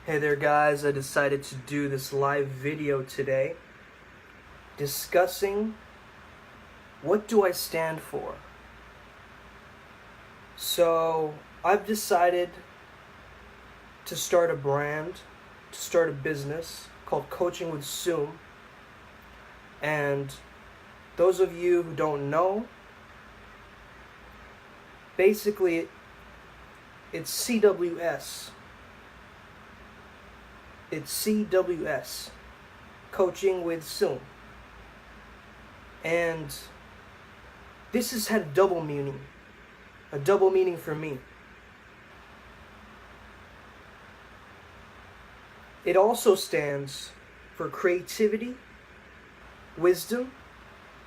Hey there guys, I decided to do this live video today discussing what do I stand for. So I've decided to start a brand, to start a business called Coaching with Soom. And those of you who don't know, basically it's CWS. It's CWS, Coaching with Soom. And this has had a double meaning for me. It also stands for creativity, wisdom,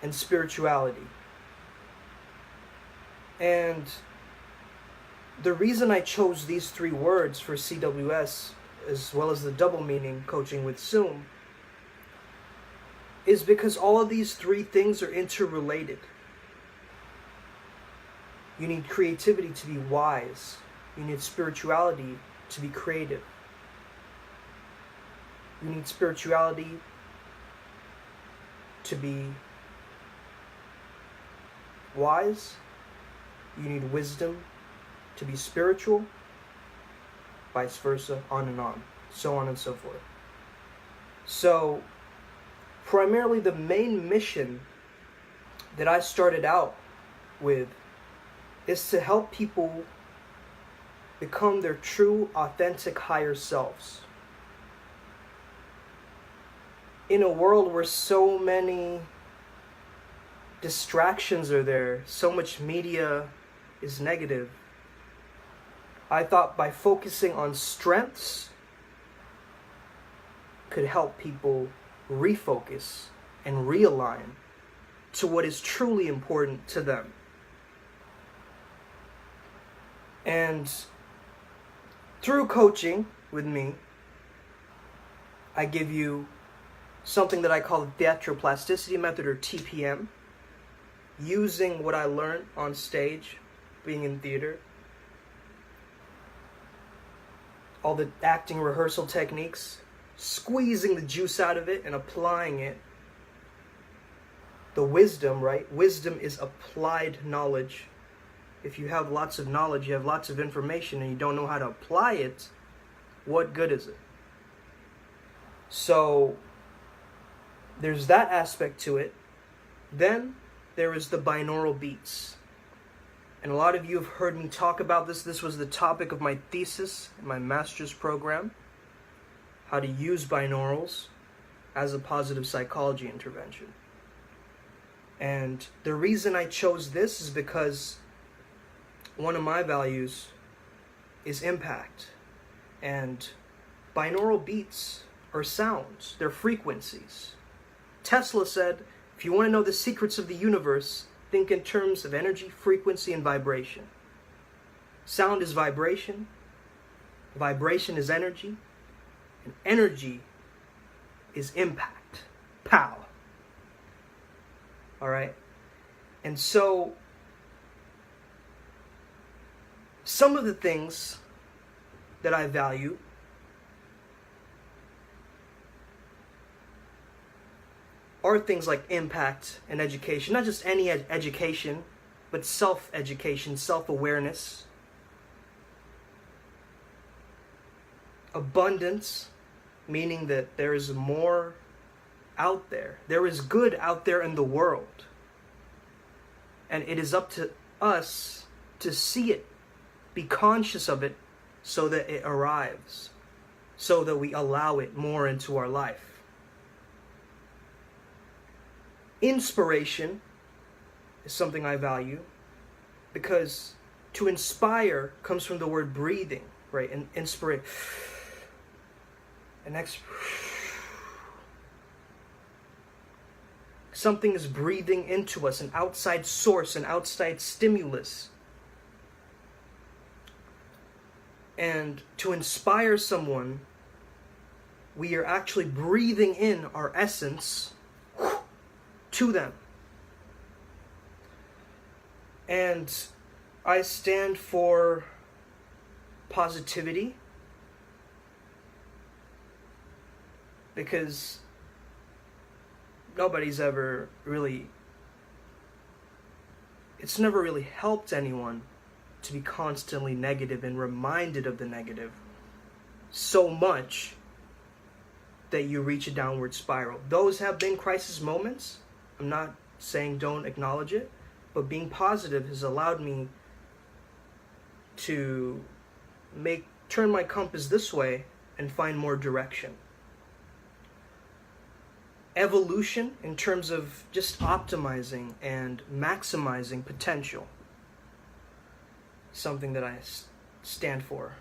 and spirituality. And the reason I chose these three words for CWS, as well as the double meaning Coaching with Soom, is because all of these three things are interrelated. You need creativity to be wise. You need spirituality to be creative. You need spirituality to be wise. You need wisdom to be spiritual. Vice versa, on and on, so on and so forth. So, primarily the main mission that I started out with is to help people become their true, authentic, higher selves. In a world where so many distractions are there, so much media is negative, I thought by focusing on strengths could help people refocus and realign to what is truly important to them. And through coaching with me, I give you something that I call the theatroplasticity method, or TPM, using what I learned on stage, being in theater, all the acting rehearsal techniques, squeezing the juice out of it and applying it. The wisdom, right? Wisdom is applied knowledge. If you have lots of knowledge, you have lots of information, and you don't know how to apply it, what good is it? So there's that aspect to it. Then there is the binaural beats. And a lot of you have heard me talk about this. This was the topic of my thesis in my master's program, how to use binaurals as a positive psychology intervention. And the reason I chose this is because one of my values is impact. And binaural beats are sounds, they're frequencies. Tesla said, if you want to know the secrets of the universe, think in terms of energy, frequency, and vibration. Sound is vibration. Vibration is energy. And energy is impact. Pow. Alright? And so, some of the things that I value are things like impact and education. Not just any education, but self-education, self-awareness. Abundance, meaning that there is more out there. There is good out there in the world. And it is up to us to see it, be conscious of it, so that it arrives, so that we allow it more into our life. Inspiration is something I value, because to inspire comes from the word breathing, right? And inspire, and something is breathing into us, an outside source, an outside stimulus. And to inspire someone, we are actually breathing in our essence to them. And I stand for positivity, Because nobody's ever really, it's never really helped anyone to be constantly negative and reminded of the negative so much that you reach a downward spiral. Those have been crisis moments. I'm not saying don't acknowledge it, but being positive has allowed me to turn my compass this way and find more direction. Evolution in terms of just optimizing and maximizing potential, something that I stand for.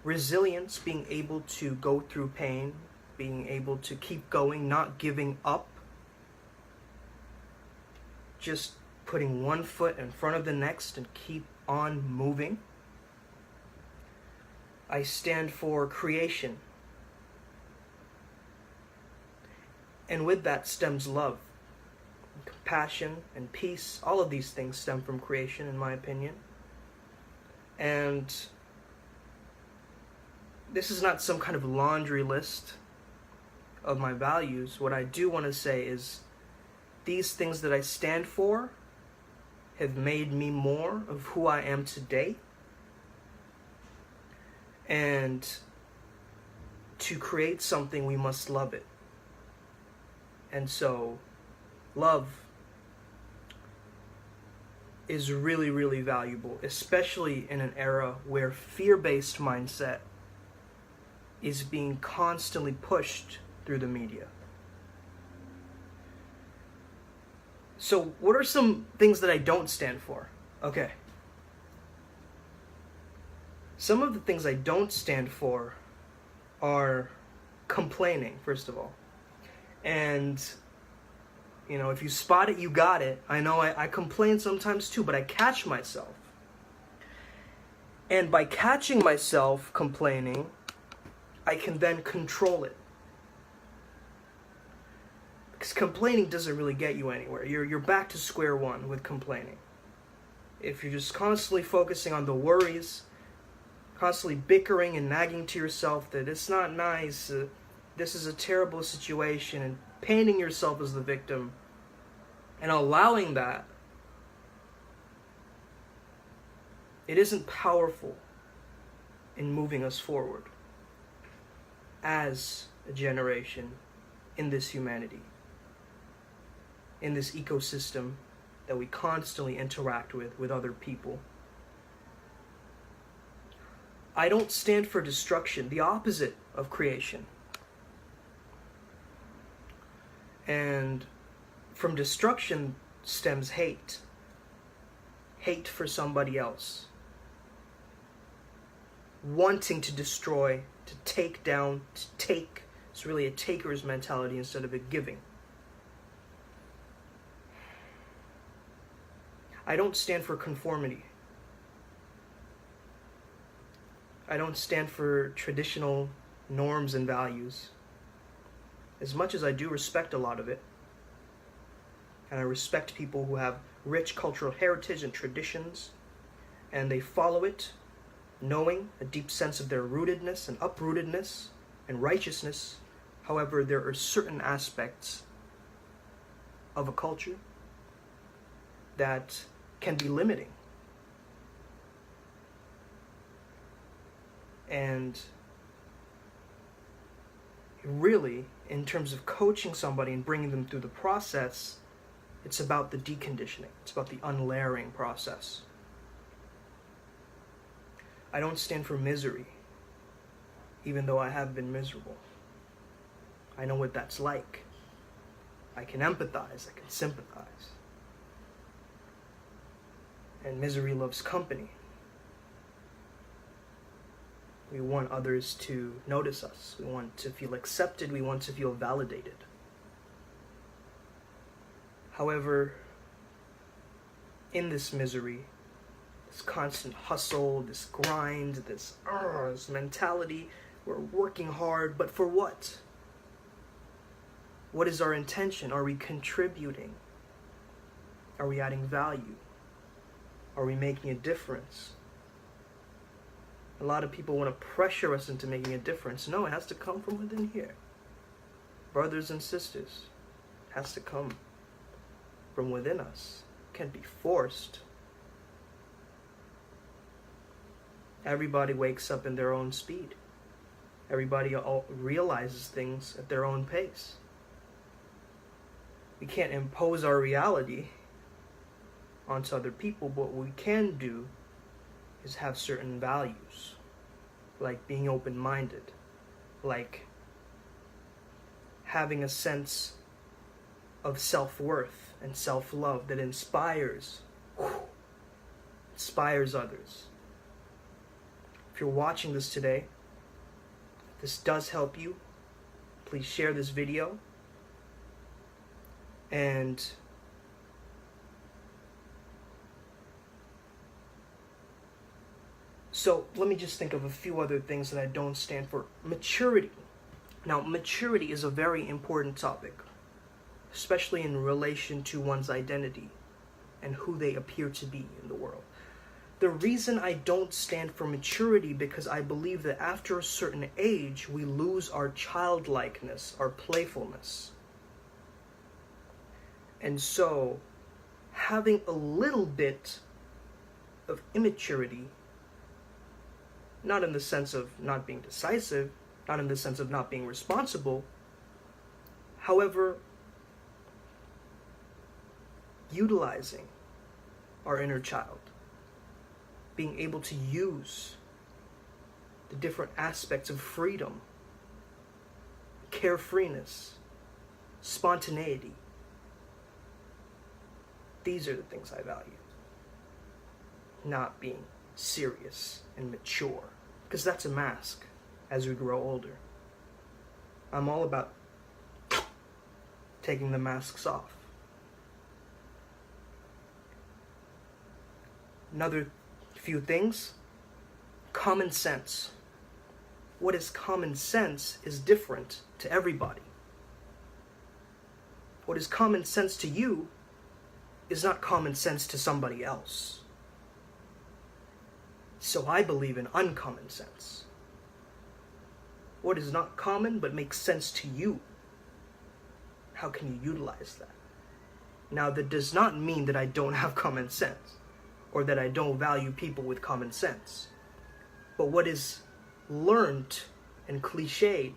Resilience, being able to go through pain, being able to keep going, not giving up, just putting one foot in front of the next and keep on moving. I stand for creation. And with that stems love, compassion, and peace. All of these things stem from creation, in my opinion. And this is not some kind of laundry list of my values. What I do want to say is these things that I stand for have made me more of who I am today. And to create something, we must love it. And so, love is really, really valuable, especially in an era where fear-based mindset is being constantly pushed through the media. So, what are some things that I don't stand for? Okay. Some of the things I don't stand for are complaining, first of all. And, if you spot it, you got it. I know I complain sometimes too, but I catch myself. And by catching myself complaining, I can then control it. Because complaining doesn't really get you anywhere. You're back to square one with complaining. If you're just constantly focusing on the worries, constantly bickering and nagging to yourself that it's not nice, this is a terrible situation, and painting yourself as the victim, and allowing that, it isn't powerful in moving us forward as a generation in this humanity, in this ecosystem that we constantly interact with other people. I don't stand for destruction, the opposite of creation. And from destruction stems hate. Hate for somebody else. Wanting to destroy, to take down, to take. It's really a taker's mentality instead of a giving. I don't stand for conformity. I don't stand for traditional norms and values. As much as I do respect a lot of it, and I respect people who have rich cultural heritage and traditions, and they follow it, knowing a deep sense of their rootedness and uprootedness and righteousness. However, there are certain aspects of a culture that can be limiting. And really, in terms of coaching somebody and bringing them through the process, it's about the deconditioning. It's about the unlayering process. I don't stand for misery, even though I have been miserable. I know what that's like. I can empathize, I can sympathize. And misery loves company. We want others to notice us. We want to feel accepted. We want to feel validated. However, in this misery, this constant hustle, this grind, this mentality, we're working hard, but for what? What is our intention? Are we contributing? Are we adding value? Are we making a difference? A lot of people want to pressure us into making a difference. No, it has to come from within here. brothers and sisters, has to come from within us. Can't be forced. Everybody wakes up in their own speed. Everybody realizes things at their own pace. We can't impose our reality onto other people, but what we can do is have certain values, like being open-minded, like having a sense of self-worth and self-love that inspires others. If you're watching this today, if this does help you, please share this video. And so let me just think of a few other things that I don't stand for. Maturity. Now, maturity is a very important topic, especially in relation to one's identity and who they appear to be in the world. The reason I don't stand for maturity because I believe that after a certain age, we lose our childlikeness, our playfulness. And so, having a little bit of immaturity, not in the sense of not being decisive, not in the sense of not being responsible, however, utilizing our inner child, being able to use the different aspects of freedom, carefreeness, spontaneity. These are the things I value. Not being serious and mature, because that's a mask as we grow older. I'm all about taking the masks off. Another few things. Common sense. What is common sense is different to everybody. What is common sense to you is not common sense to somebody else. So I believe in uncommon sense. What is not common but makes sense to you? How can you utilize that? Now, that does not mean that I don't have common sense or that I don't value people with common sense. But what is learned and cliched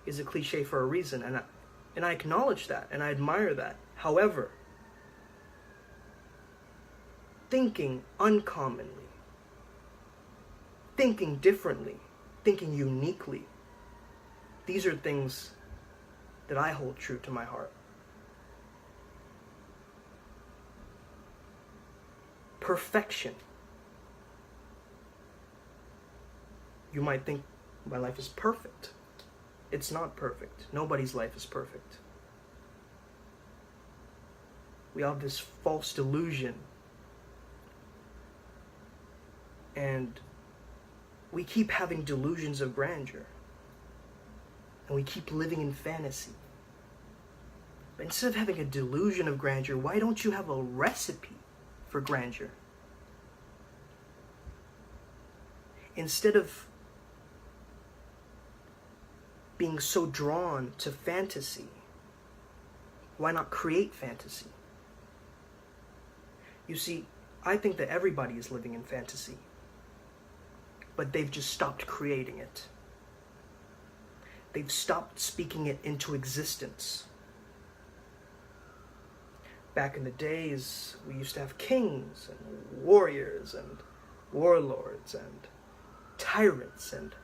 is a cliche for a reason, and I acknowledge that and I admire that. However, thinking uncommonly, thinking differently, thinking uniquely, these are things that I hold true to my heart. Perfection. You might think my life is perfect. It's not perfect. Nobody's life is perfect. We have this false delusion, and we keep having delusions of grandeur, and we keep living in fantasy. But instead of having a delusion of grandeur, why don't you have a recipe for grandeur? Instead of being so drawn to fantasy, why not create fantasy? You see, I think that everybody is living in fantasy, but they've just stopped creating it. They've stopped speaking it into existence. Back in the days, we used to have kings and warriors and warlords and tyrants and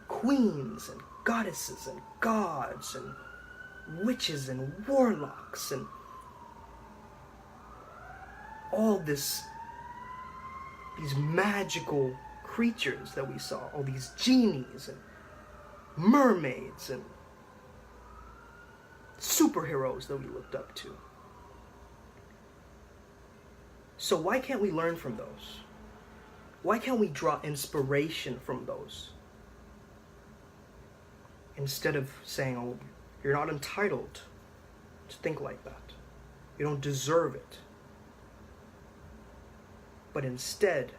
queens and goddesses and gods and witches and warlocks and all these magical creatures that we saw, all these genies and mermaids and superheroes that we looked up to. So why can't we learn from those? Why can't we draw inspiration from those? Instead of saying, oh, you're not entitled to think like that. You don't deserve it. But instead,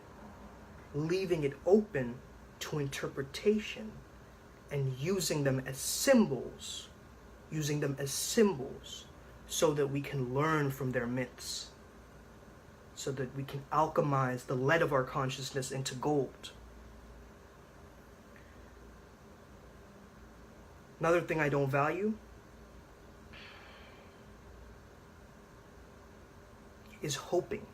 leaving it open to interpretation and using them as symbols using them as symbols so that we can learn from their myths, so that we can alchemize the lead of our consciousness into gold. Another thing I don't value is hoping.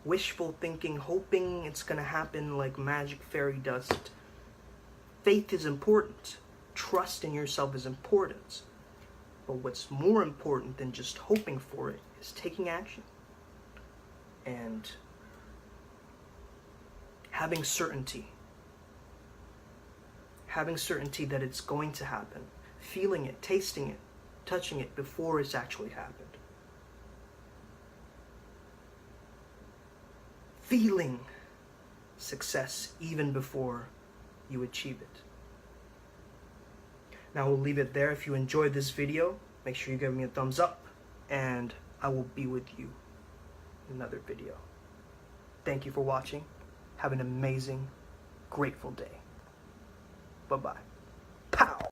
Wishful thinking, hoping it's going to happen like magic fairy dust. Faith is important. Trust in yourself is important. But what's more important than just hoping for it is taking action. And having certainty. Having certainty that it's going to happen. Feeling it, tasting it, touching it before it's actually happened. Feeling success even before you achieve it. Now we'll leave it there. If you enjoyed this video, make sure you give me a thumbs up, and I will be with you in another video. Thank you for watching. Have an amazing, grateful day. Bye-bye.